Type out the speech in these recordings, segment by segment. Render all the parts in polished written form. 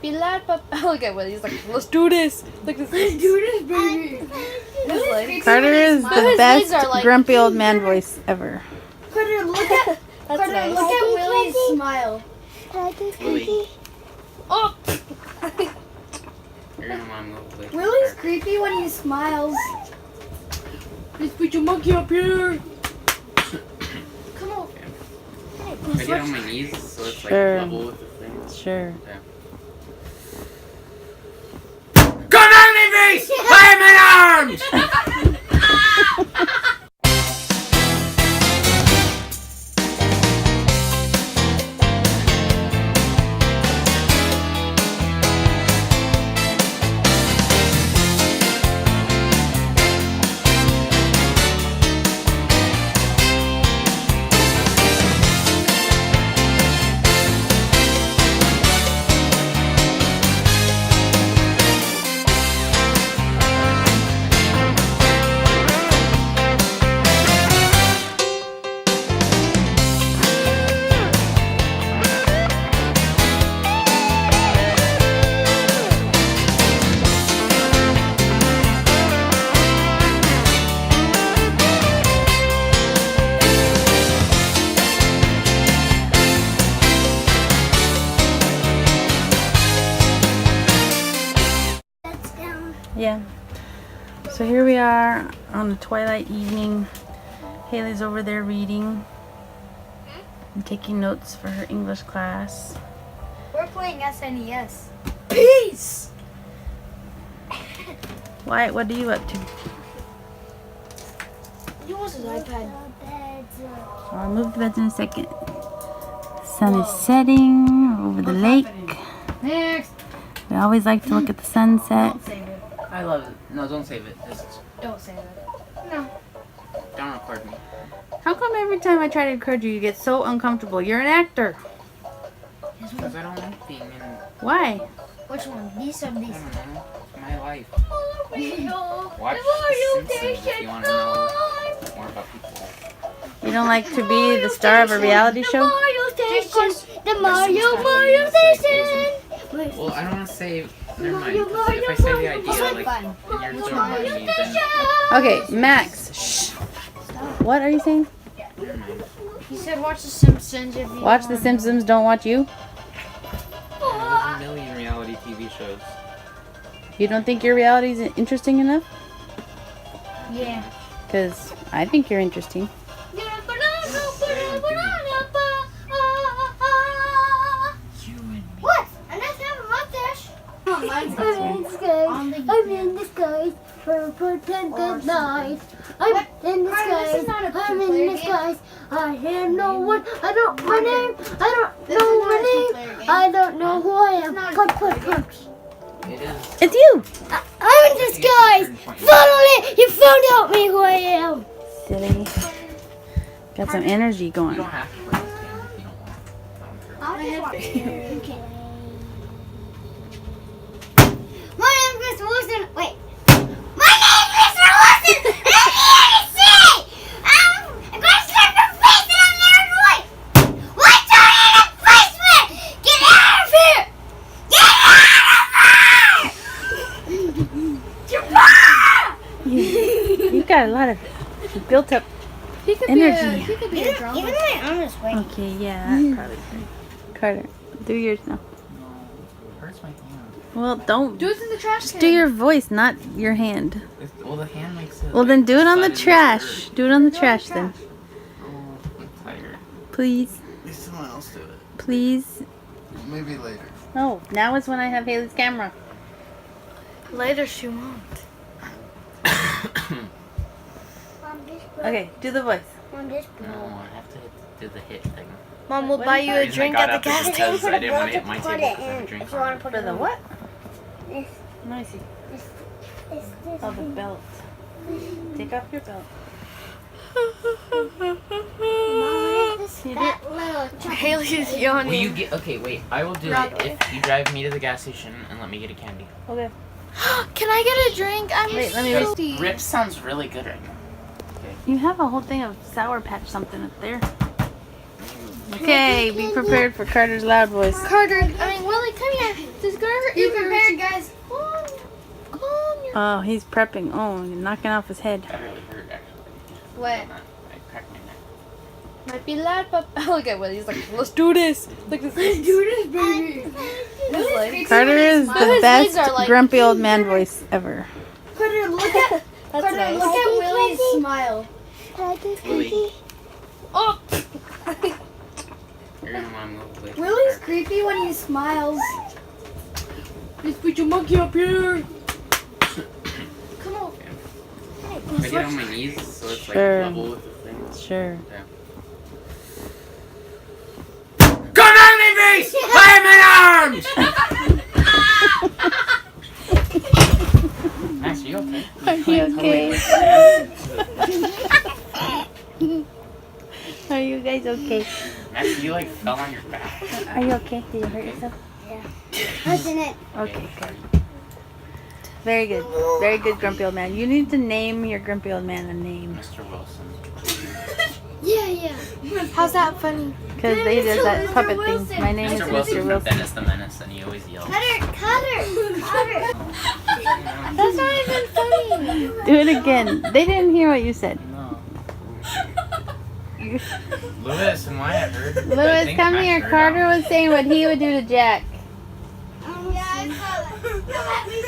be loud, Papa. Look at Willie. He's like, let's do this. Look at this. Let's do this, baby. Carter is the best like, grumpy old man voice ever. Carter, look at Carter, nice. look at Willie's smile. Willie. Oh! You're gonna want to move away from Willie's her. creepy when he smiles. Let's put your monkey up here. Come on. I get on my knees so it's like Sure. level with the thing. Sure. Come on, me face! I am in arms! Yeah. So here we are on a twilight evening. Haley's over there reading and taking notes for her English class. We're playing SNES. Peace! Wyatt, what are you up to? He wants his iPad. I'll move the beds in a second. The sun is setting over the lake. Next. We always like to look at the sunset. Don't save it. I love it. No, don't save it. Just Don't save it. don't record me. How come every time I try to encourage you, you get so uncomfortable? You're an actor. Because I don't like being in, Why? Which one? These or I these? don't know, my life. Oh, Watch The Simpsons if you want to know more about people. You don't like to be the star of a reality show? The Mario Station. Well, I don't want to say, never mind. 'Cause if I say the idea, like, and you're throwing money, then Okay, Max. Shh. What are you saying? never mind. He said watch The Simpsons if you Watch The Simpsons, don't watch you? There's a million reality TV shows. You don't think your reality is interesting enough? Yeah. Because I think you're interesting. What? And that's not a mustache. I'm in the skies. I'm in the skies for pretended night. I'm in the skies. I'm in the skies. I hear no one. I don't my name. I don't know my name. I don't know who I am. Punch, punch, punch. It is. It's you! I'm in the skies. Finally, you found out me who I am. Silly. Got some energy You going. don't have to play this game if you don't want. My name is Mr. Wilson. Wait. My name is Mr. Wilson. And I'm here to say, I'm going to slap your face in a mirrored voice. What's on in a placement? Get out of here. Get out of here. You got a lot of built up He could energy. He could be a drama. Even my arm is weak. Okay, yeah, that probably good. Carter, do yours now. No, it hurts my hand. Well, don't. Do it in the trash Just can. do your voice, not your hand. Well, the hand makes it. Well, then do it on the trash. Do it on the trash then. Oh, I'm tired. Please. Let someone else do it. Please. Maybe later. No, now is when I have Haley's camera. Later she won't. Okay, do the voice. No, I have to do the hit thing. Mom will What buy is you that? a drink at the gas station. Because I didn't want to hit my table because I have a drink on it. For the what? This. Let me see. This. Oh, the belt. Take off your belt. You did. Haley's Will yawning. you get? Okay, wait. I will do it if you drive me to the gas station and let me get a candy. Okay. Can I get a drink? I'm Wait, let me thirsty. Rip sounds really good right now. You have a whole thing of Sour Patch something up there. Okay, be prepared for Carter's loud voice. Carter, I mean Willie, come here. Does Carter Be prepared, guys. Oh, he's prepping. Oh, you're knocking off his head. That really hurt, actually. What? I cracked my neck. Might be loud, but look at Willie. He's like, let's do this. Look at this. Let's do this, baby. His legs. Carter is the His legs best are like- grumpy old man voice ever. Carter, look at. Carter, nice. look at Willie's smile. Willie, Oh. you're gonna want to move away from Willie's her. creepy when he smiles. Let's put your monkey up here. Come on. I get on my knees so it's like Sure. level with the thing. Sure. Yeah. Come at me, beast! I am in arms! Max, are you okay? Are you okay? Are you guys okay? Max, you like fell on your back. Are you okay? Did you hurt yourself? Wasn't it? Okay, good. Very good. Very good, grumpy old man. You need to name your grumpy old man a name. Mr. Wilson. Yeah. How's that funny? Because they does that puppet thing. My name is Mr. Mr. Wilson from Wilson. Dennis the Menace, and he always yells. Cutter. That's not even funny. Do it again. They didn't hear what you said. No. Lewis and Wyatt heard. I Lewis, think come Max here. heard Carter was saying what he would do to Jack.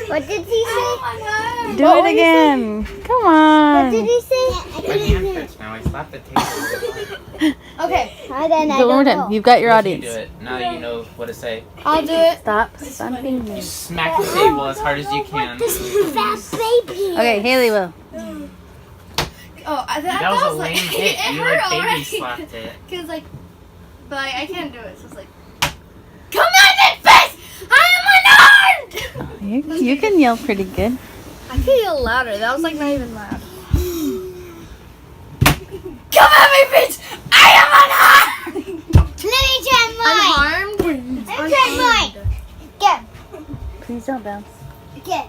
What did he say? Do it again. Come What on. did he say? My hand hurts now. I slapped the table. Okay, I don't Do it one more time. You've got your You audience. do it. Now that you know what to say. I'll do it. Stop thumping me. Smack the table as hard as you can. Fat baby. Okay, Haleigh will. Oh, that That was a like, lame hit. it You hurt like baby already. slapped it. Cause like, but like, I can't do it. So it's like, come at me, face! I am unarmed! You can yell pretty good. I can yell louder. That was like not even loud. Come at me, bitch! I am unarmed! Let me try mine. Unharmed? Let me try mine. Get. Please don't bounce. Get.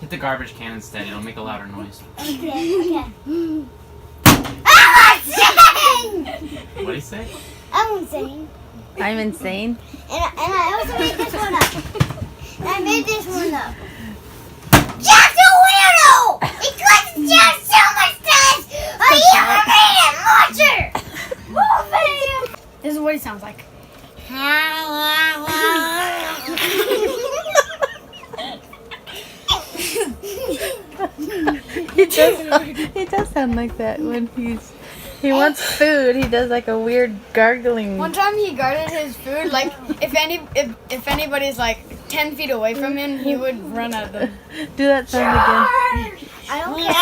Hit the garbage can instead. It'll make a louder noise. Okay. What'd he say? I'm insane. I'm insane. And I also made this one up. And I made this one up. Jack's a weirdo! Because Jack so much times I even made it larger! This is what he sounds like. He does sound like that when he wants food. He does like a weird gargling. One time he guarded his food, like if anybody's like 10 feet away from him, he would run at them. Do that sound again. I don't care.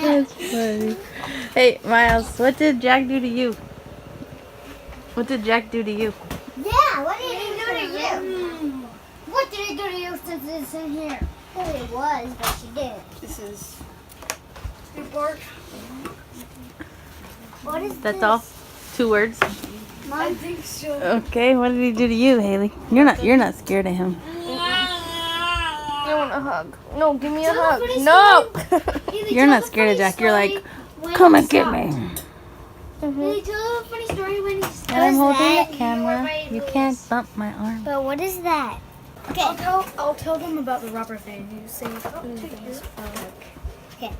That's funny. Hey, Miles, what did Jack do to you? What did Jack do to you? Yeah, what did he do to you? What did he do to you since it's in here? Well, it was, but she didn't. This is good work. What is That's this? all? 2 words? I think so. Okay, what did he do to you, Haleigh? You're not scared of him. I want a hug. No, give me a Tell hug. a funny No. You're not scared of Jack. You're like, come and get me. They tell a funny story when he And I'm holding that. the camera. You can't bump my arm. But what is that? Okay. I'll tell them about the rubber thing. You say Okay.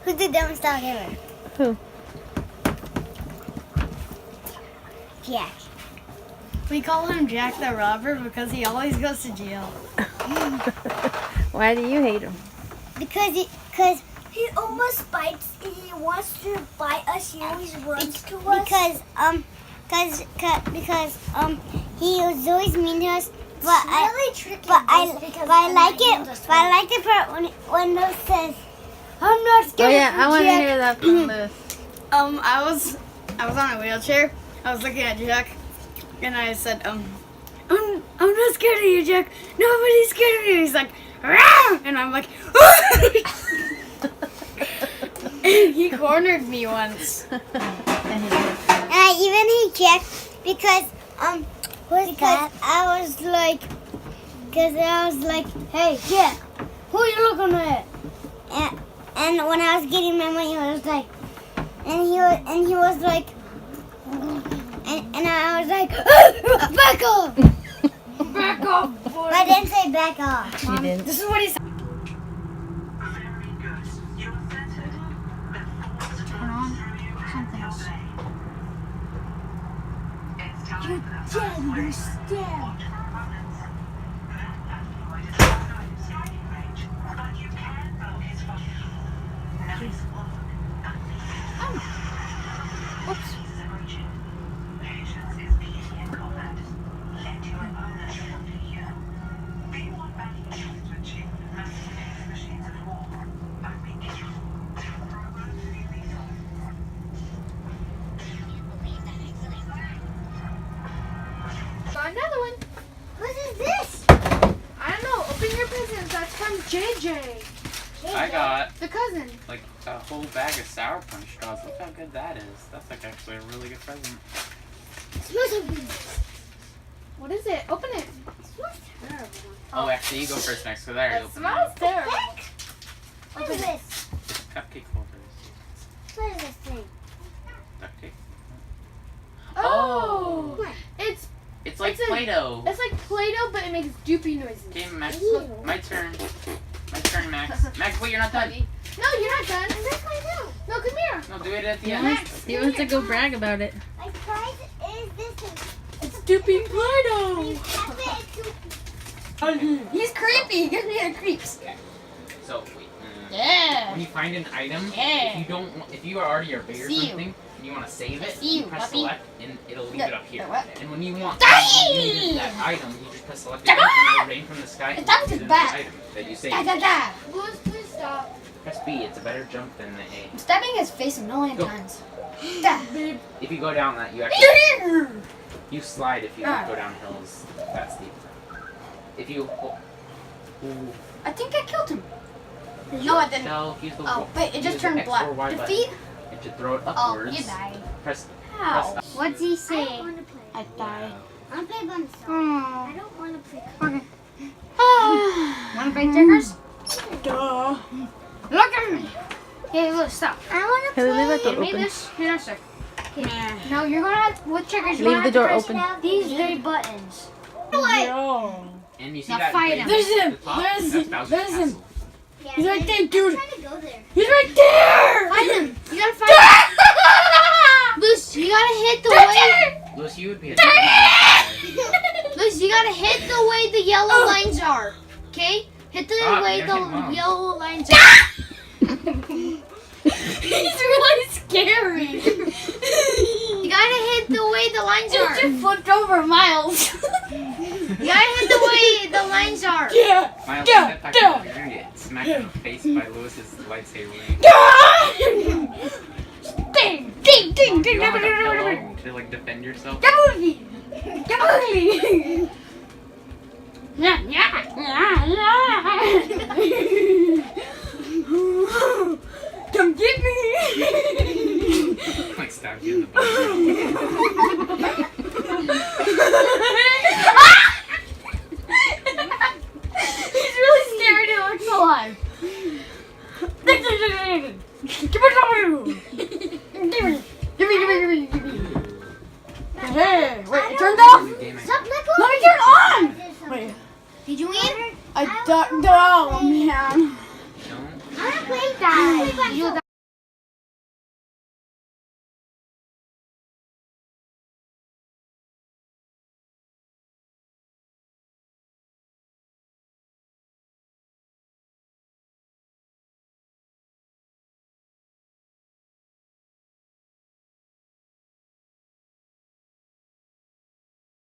Who's the dumbest dog ever? Who? Jack. we call him Jack the Robber because he always goes to jail. Why do you hate him? Because he almost bites. He wants to bite us. He always runs to us. Because he was always mean to us. But I like it. But I like the part when Lewis says, "I'm not Oh scared." yeah, I want to Jack." hear that from Lewis. I was on a wheelchair. I was looking at Jack, and I said, I'm not scared of you, Jack. Nobody's scared of you. He's like, "Rah!" And I'm like, and he cornered me once. And I even hate Jack because I was like, "Hey Jack, who are you looking at?" And when I was getting my money, I was like, and he was like, And I was like, back off! Back off, boy. I didn't say back off. You didn't. This is what he said. Turn on something else. You're dead, you're dead. Got another one. What is this? I don't know. Open your presents. That's from JJ, I got the cousin. like a whole bag of Sour Punch straws. Look how good that is. That's like actually a really good present. It smells so good. What is it? Open it. It smells terrible. Oh, actually, you go first next, because I already It opened smells mine. terrible. What is this? It's cupcake holders. What is this thing? Duct tape. Oh, What? It's like It's a- Play-Doh. it's like Play-Doh, but it makes doopy noises. Okay, Max. Ew. My turn. My turn, Max. Max, wait, you're not done. No, you're not done. That's my new. No, come here. No, do it at the He end. wants, he wants to go brag about it. My prize is this thing. It's doopy Play-Doh. Have it. He's creepy. Gives me the creeps. So, wait. Yeah. When you find an item, Yeah. if you already are big or See you. something, and you want to save it, see you, press puppy. select, and it'll leave it up here. what? And when you want Die! that item, you just press select again, and it'll rain from the sky. and That was use it in bad. the item that you Da saved. da da. Louis, please stop. Press B. It's a better jump than the A. I'm stabbing his face a million Go. times. Da. If you go down that, you actually you slide if you Ah. go down hills that steep. If you ooh, I think I killed him. No, I didn't. no, use the Oh, wait, it use just the turned X black. or Y button. Defeat? And to throw it Oh, upwards. you died. Press. How? Press What's he I saying? don't want to play. I died. I want to play Bunny Song. Oh. I don't want to play. Wanna play checkers? Duh. Look at me. Hey, look, stop. I want to Haley, leave play. that door Give me open. this. Here, a sec. Nah. No, you're gonna have with checkers. You're Leave gonna the door have to open. press these three buttons. Yo. And you see Now that fight big him. thing There's at him. the top? There's That's him. Bowser's There's him. castle. Yeah, He's right there, dude. I'm trying to go there. He's right there. Fight him. You gotta fight him. Luce, you gotta hit the way. Lucy, you would be a Luce, you gotta hit the way the yellow lines are. Okay? Hit the Stop, way you're gonna hit the Mom. yellow lines are. He's really scary. You gotta hit the way the lines He are. just flipped over Miles. You gotta hit the way the lines are. Yeah. Miles, Yeah, step back yeah. over. You're gonna get smacked in the face by Lewis's lightsaber ring. Ding, ding, ding, Do ding, you want like a ding, pillow to like defend yourself? Gabugi! Gabugi! Yeah, yeah, yeah, yeah. Come get me! Like stab you in the butt. He's really scary to look alive. Give me. Hey, wait, it turned off? New game, I Stop, let go. Let me turn on! Wait, Did you win? I don't know, man. don't. I want to play that. You